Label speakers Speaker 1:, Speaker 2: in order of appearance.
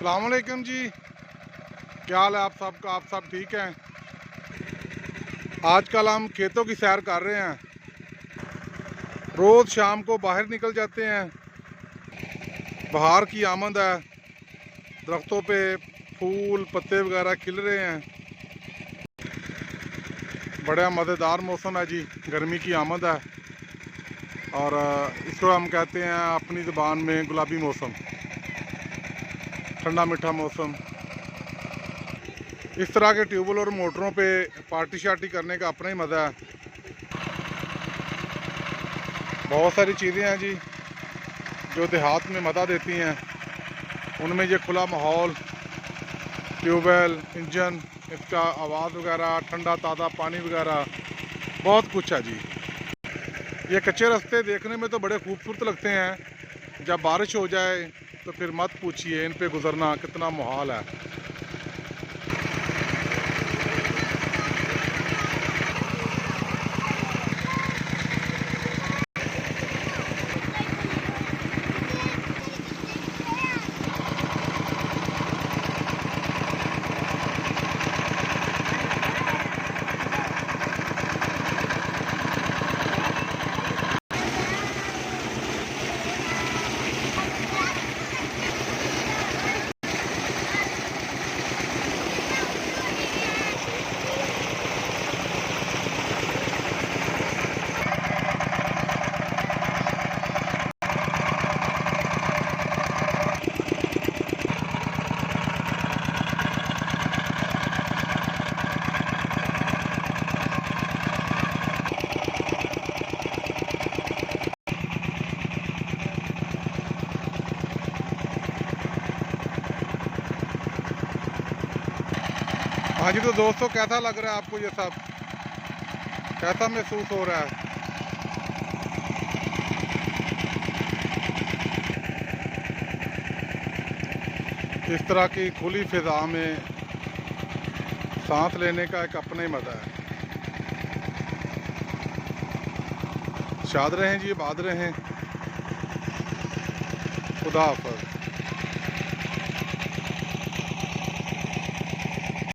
Speaker 1: अस्सलाम वालेकुम जी, क्या हाल है आप सबका? आप सब ठीक हैं? आजकल हम खेतों की सैर कर रहे हैं। रोज़ शाम को बाहर निकल जाते हैं। बहार की आमद है, दरख्तों पे फूल पत्ते वगैरह खिल रहे हैं। बड़ा मज़ेदार मौसम है जी, गर्मी की आमद है और इसको हम कहते हैं अपनी ज़ुबान में गुलाबी मौसम, ठंडा मीठा मौसम। इस तरह के ट्यूबवेल और मोटरों पे पार्टी शार्टी करने का अपना ही मज़ा है। बहुत सारी चीज़ें हैं जी जो देहात में मज़ा देती हैं। उनमें ये खुला माहौल, ट्यूबवेल, इंजन, इसका आवाज़ वगैरह, ठंडा ताज़ा पानी वगैरह, बहुत कुछ है जी। ये कच्चे रास्ते देखने में तो बड़े खूबसूरत लगते हैं, जब बारिश हो जाए तो फिर मत पूछिए, इन पे गुज़रना कितना मुहाल है। हाँ जी, तो दोस्तों कैसा लग रहा है आपको? ये सब कैसा महसूस हो रहा है? इस तरह की खुली फिजा में सांस लेने का एक अपना ही मज़ा है। शाद रहें जी, आबाद रहें। खुदा हाफ़िज़।